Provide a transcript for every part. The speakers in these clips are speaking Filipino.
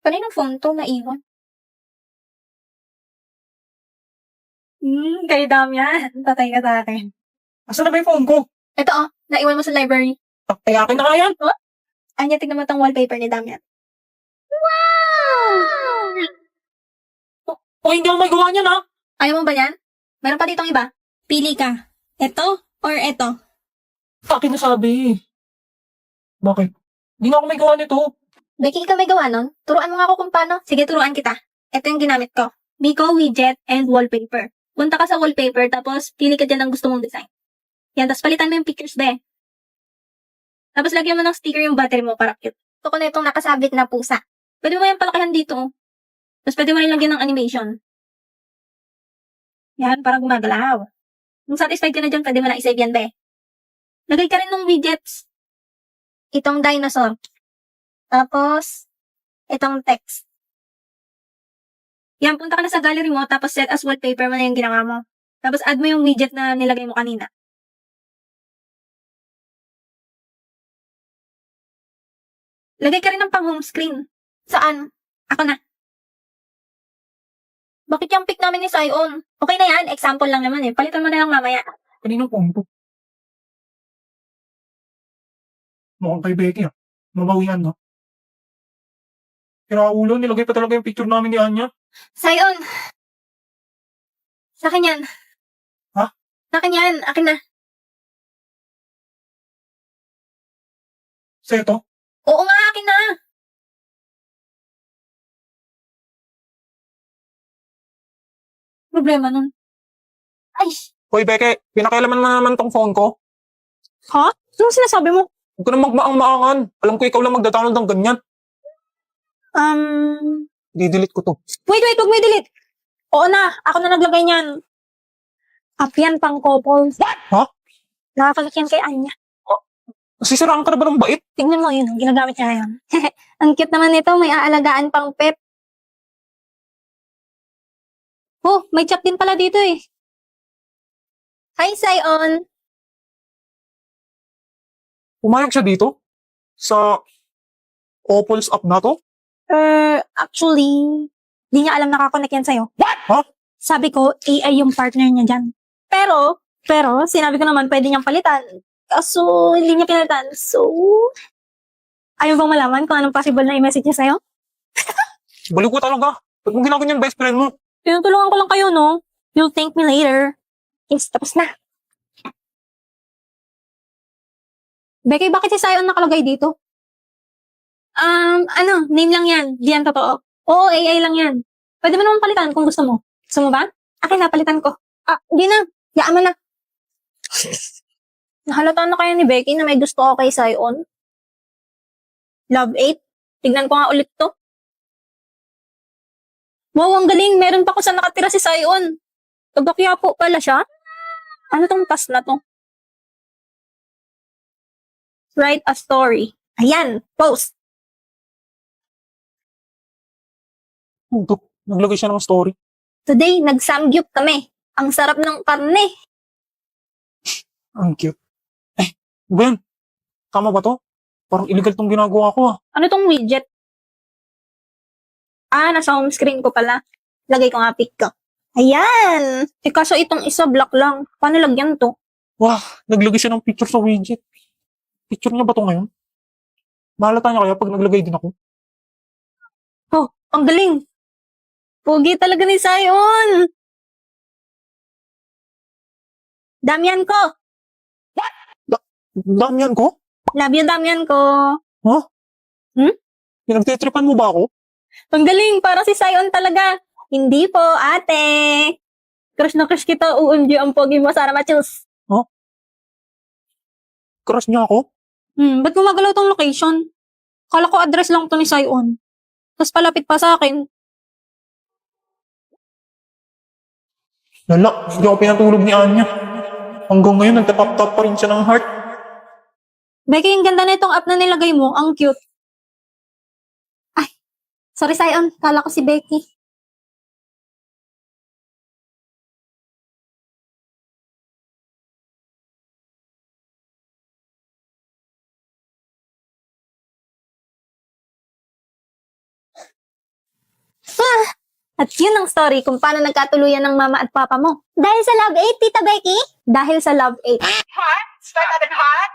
Kaninong phone 'to naiwan? Kay Damian. Patay ka sa'kin. Asan na ba yung phone ko? Eto naiwan mo sa library. Ay, akin na nga yan. Anya, tignan mo 'tong wallpaper ni Damian. O, hindi ako magawa niyan, ha? Ayaw mo ba yan? Meron pa ditong iba. Pili ka. Eto or eto? Akin na sabi. Bakit? Hindi na ako may gawa nito. Becky, ikaw may gawa nun? Turuan mo nga ako kung paano. Sige, turuan kita. Ito yung ginamit ko. Biko, widget, and wallpaper. Punta ka sa wallpaper, tapos pili ka dyan ng gusto mong design. Yan, tapos palitan mo yung pictures, be. Tapos lagyan mo ng sticker yung battery mo para cute. Ito ko na itong nakasabit na pusa. Pwede mo yan palakihan dito. Tapos pwede mo rin lagyan ng animation. Yan, parang gumagalaw. Kung satisfied ka na dyan, pwede mo na isave yan, be. Lagay ka rin ng widgets. Itong dinosaur. Tapos, itong text. Yan, punta ka na sa gallery mo, tapos set as wallpaper mo na yung ginawa mo. Tapos add mo yung widget na nilagay mo kanina. Lagay ka rin ng pang home screen. Saan? Ako na. Bakit yung pick namin ni Sion? Okay na yan, example lang naman eh. Palitan mo na lang mamaya. Kaninong phone ko? Mukhang kay Becky, ha? Mabawian, no? Kiraulo, nilagay pa talaga yung picture namin ni Anya. Sion! Sa akin yan. Ha? Sa akin yan, akin na. Seto? Oo nga, akin na. Problema nun. Ay, Hoy, Becky, pinakailaman mo naman tong phone ko. ha? Anong sinasabi mo? Huwag ka na magmaang-maangan. Alam ko ikaw lang magda-download ng ganyan. I-delete ko to. Wait, wag mo i-delete. Oo na, ako na naglagay niyan. App yan pang couples. Ha? Nakakalit yan kay Anya. Nasisiraan ka na ba ng bait? Tingnan mo yun, ginagamit niya ngayon. Ang cute naman nito, may aalagaan pang pet. Oh, may chat din pala dito eh. Hi, Sion. Pumayag siya dito? Sa Opals app na to? Actually, di niya alam nakakonect yan sa'yo. What? Ha? Sabi ko, AI yung partner niya dyan. Pero, sinabi ko naman pwede niyang palitan. Kaso, hindi niya pinalitan. So, ayaw bang malaman kung anong possible na i-message niya sa'yo? Baliw ko talaga. Ba't mo ginaganyan best friend mo? Tinutulungan ko lang kayo, no? You'll thank me later. Yes, tapos na. Becky, bakit si Sion nakalagay dito? Name lang yan. Di yan totoo. Oo, AI lang yan. Pwede mo naman palitan kung gusto mo. Gusto mo ba? Akin na, palitan ko. Di na. Yaan mo na. Nahalata na kaya ni Becky na may gusto ako kay Sion? Love 8? Tignan ko nga ulit to. Wow, ang galing. Meron pa ko sa nakatira si Sion. Taga-Quiapo pala siya. Ano tong task na to? Write a story. Ayan, post. Ito, naglagay siya ng story. Today, nag-samgyup kami. Ang sarap ng karne. Ang cute. Ben, tama ba to? Parang illegal tong ginagawa ko, ah. Ano tong widget? Nasa home screen ko pala. Lagay ko nga pic ko. Ayan! Kaso itong isa black lang. Paano lagyan to? Wah, naglagay siya ng picture sa widget. Picture niya ba to ngayon? Mahalata niya kaya pag naglagay din ako? Oh, ang galing! Pogi talaga ni Sion! Damian ko! Damian ko? Love you, Damian ko! Ha? Hmm? Pinagtitripan mo ba ako? Ang galing! Para si Sion talaga! Hindi po, ate! Crush na crush kita, OMG, ang pogi mo, Sarah Machils. Crush niya ako? Ba't gumagalaw tong location? Kala ko address lang to ni Sion. Tapos palapit pa sa akin. Lala, hindi ako pinatulog ni Anya. Hanggang ngayon, nagtatap-tap pa rin siya ng heart. Becky, yung ganda na itong app na nilagay mo. Ang cute. Ay, sorry Sion. Kala ko si Becky. At yun ang story kung paano nagkatuluyan ng mama at papa mo. Dahil sa Love 8, Tita Becky? Dahil sa Love 8. Hot? Start natin hot?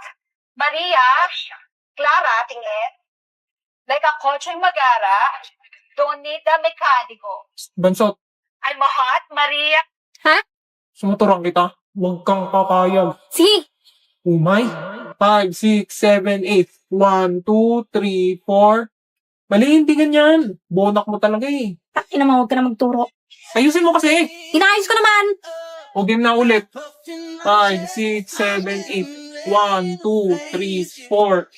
Maria? Clara, tingin? Like a kotseng magara? Don't need a mekaniko. Bansot, I'm a hot, Maria. sumuturang kita. Huwag kang papayag. Sige, Umay. 5, 6, 7, 8. 1, 2, 3, 4. Mali, hindi ganyan. Bonak mo talaga eh. takin naman, huwag ka na magturo. Ayusin mo kasi. Inayos ko naman. O game na ulit. 5, 6, 7, 8. 1, 2, 3, 4.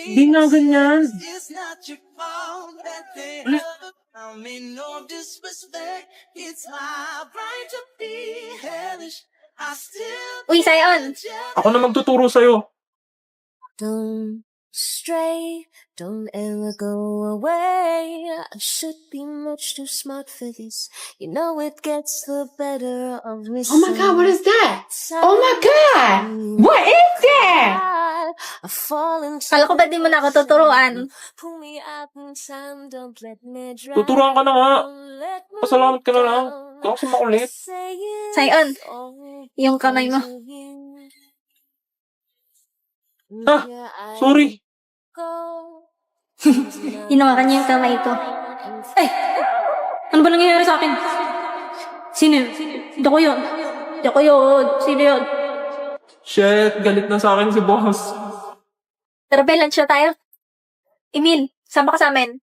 Hindi nga ganyan. It's not your fault that they Ulit. I mean no disrespect. It's my right to be hellish. I still Uy, Sayon. Ako na magtuturo sa'yo. Don't stray, don't ever go away. I should be much too smart for this. You know it gets the better of me. Oh my God, what is that? Oh my God! What is that? I fall into Kala ko ba di mo na ako tuturuan? Pull me out in time, don't let me drown. Tuturuan ka na nga. Don't let me Pasalamat ka na lang. down. Kaya kasi makulit. Say it Sayon, all yung kamay mo. to you. Ah, Yeah, I sorry. go. Hinawakan niya yung kamay ko. Ay! Ano ba nangyayari sa akin? Sino yun? Hindi ako yun. Hindi ako yun. Sino yun? Shit, galit na sa akin si boss. Tara, Bel, lunch na tayo. Emil, sama ka sa amin.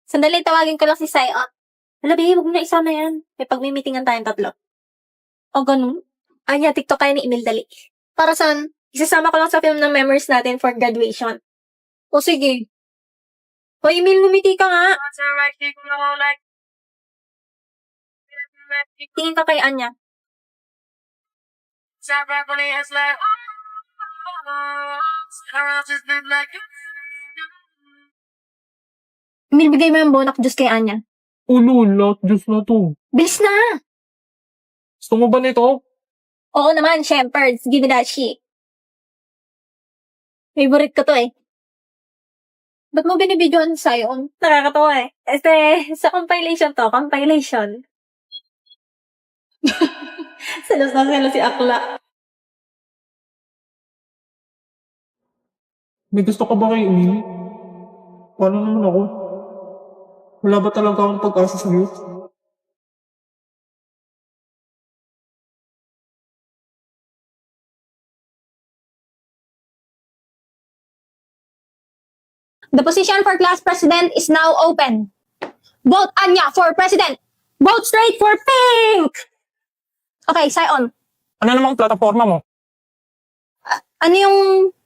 Sandali, tawagin ko lang si Sayon. Hala, babe, huwag mo na isama yan. May pagmimitingan tayong tatlo. O, ganun. Anya, TikTok kayo ni Emil, dali. Para saan? Isasama ko lang sa film ng memories natin for graduation. O, sige. O, Emil, ngumiti ka nga. Tingin ka kay Anya. Emil, bigay mo yung bonak juice kay Anya. Ulo, lot Diyos na to. Bilis na! Gusto mo ba nito? Oo naman, Shepherds. Give me that shit. Favorite ko to eh. Ba't mo binibidyoan sa'yo? Nakakatawa eh. Sa compilation to, compilation. Selos na selos si Akla. May gusto ka ba kay Emil? Paano naman ako? Wala ba talaga akong pag-asa sa'yo? The position for class president is now open. Vote Anya for president. Vote straight for pink! Okay, Sayon. Ano namang plataforma mo? Ano yung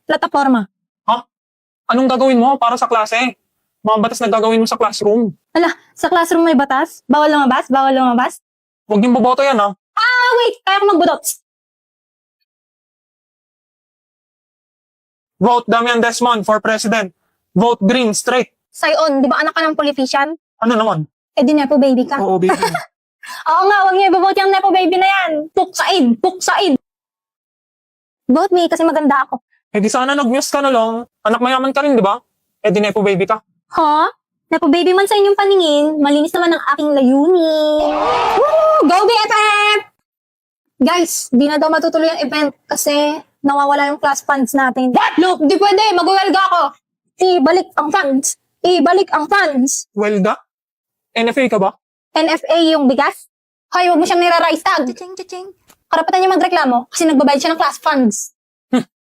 plataforma? Anong gagawin mo para sa klase? Mga batas na gagawin mo sa classroom. Ala, sa classroom may batas? Bawal lumabas? Bawal lumabas? Huwag yung boboto yan, ha? Ah, wait! Kaya ko magbudot. Vote Damian Desmond for president. Vote green, straight. Sayon, di ba anak ka ng politician? Ano naman? Eh di Nepo baby ka. Oo, baby. Oo nga, huwag niyo i-vote yung Nepo baby na yan. Puksain! Puksain! Vote me kasi maganda ako. Eh di sana nag-muse ka na lang. Anak mayaman ka rin, di ba? Eh di nepo baby ka. Ha? Nepo baby man sa inyong paningin, malinis naman ang aking layunin. Woo! Go BFF! Guys, di na daw matutuloy ang event kasi nawawala yung class funds natin. What? Look, di pwede. Mag-welga ako. Ibalik ang funds. Ibalik ang funds. Welga? NFA ka ba? NFA yung bigas? Hoy, huwag mo siyang nira-rice tag. Karapatan niya magreklamo kasi nagbabayad siya ng class funds.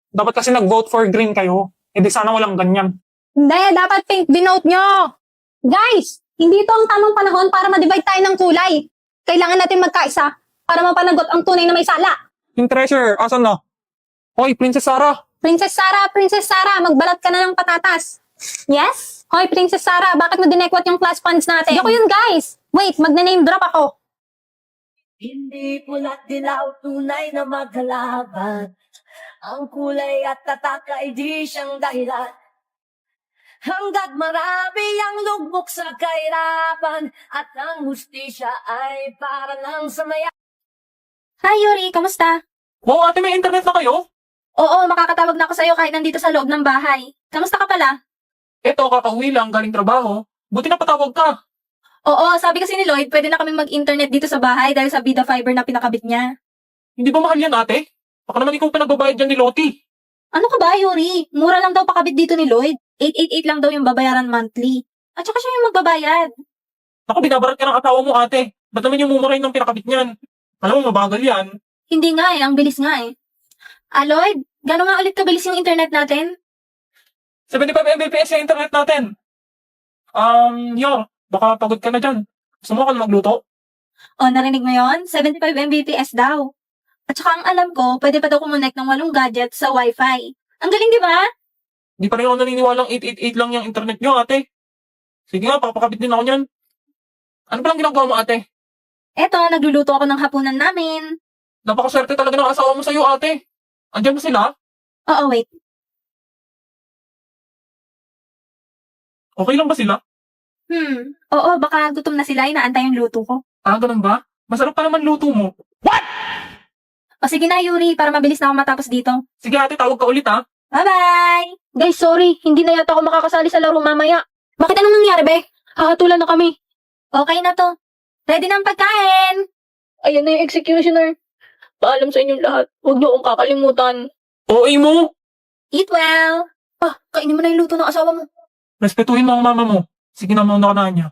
Dapat kasi nag-vote for green kayo. Eh di sana walang ganyan. Hindi, dapat pink binote nyo. Guys, hindi ito ang tamang panahon para ma-divide tayo ng kulay. Kailangan natin magkaisa para mapanagot ang tunay na may sala. Yung treasure, asan na? Hoy, Princess Sarah. Princess Sarah, magbalat ka na ng patatas. Yes? Hoy, Princess Sarah, bakit mo dinekwat yung class funds natin? Di ako yun, guys. Wait, magna-name drop ako. Hindi pula't dilaw, tunay na maghalaban. Ang kulay at tatak ay di siyang dahilan. Hanggat marami ang lugmok sa kahirapan at ang hustisya ay para lang sa maya. Hi, Yuri. Kamusta? Wow, ate, may internet na kayo? Oo, makakatawag na ako sa'yo kahit nandito sa loob ng bahay. Kamusta ka pala? Eto, kakauwi lang, galing trabaho. Buti na patawag ka. Oo, sabi kasi ni Lloyd, pwede na kami mag-internet dito sa bahay dahil sa Vida Fiber na pinakabit niya. Hindi ba mahal yan, ate? Baka naman ikaw pinagbabayad dyan ni Lottie. Ano ka ba, Yuri? Mura lang daw pakabit dito ni Lloyd. 888 lang daw yung babayaran monthly. At saka siya yung magbabayad. Ako, binabarat ka ng asawa mo, ate. Ba't naman yung mumurahin ng pinakabit niyan? Alam mo, mabagal yan. Hindi nga eh, ang bilis nga eh. Lloyd, gano'n nga ulit kabilis yung internet natin? 75 Mbps yung internet natin. Yor, baka pagod ka na dyan. Gusto mo ako na magluto? O, narinig mo yon? 75 Mbps daw. At saka ang alam ko, pwede pa daw kumonect ng 8 gadgets sa Wi-Fi. Ang galing, di ba? Di pa rin ako naniniwalang 888 lang yung internet nyo, ate. Sige nga, papakabit din ako niyan. Ano ba lang ginagawa mo, ate? Eto, nagluluto ako ng hapunan namin. Napakaswerte talaga ng asawa mo sa'yo, ate. Andiyan ba sila? Oo, wait. Okay lang ba sila? Oo, baka gutom na sila, inaantay yung luto ko. Ganun ba? Masarap pa naman luto mo. O sige na, Yuri, para mabilis na ako matapos dito. Sige, ate, tawag ka ulit, ha? Bye-bye! Guys, sorry. Hindi na yata ako makakasali sa laro mamaya. Bakit anong nangyari, be? Hahatulan na kami. Okay na to. Ready na ang pagkain. Ayan na yung executioner. Paalam sa inyong lahat. Huwag niyo akong kakalimutan. OA mo! Eat well! Kainin mo na yung luto ng asawa mo. Respetuhin mo ang mama mo. Sige na, mauna ka na niya.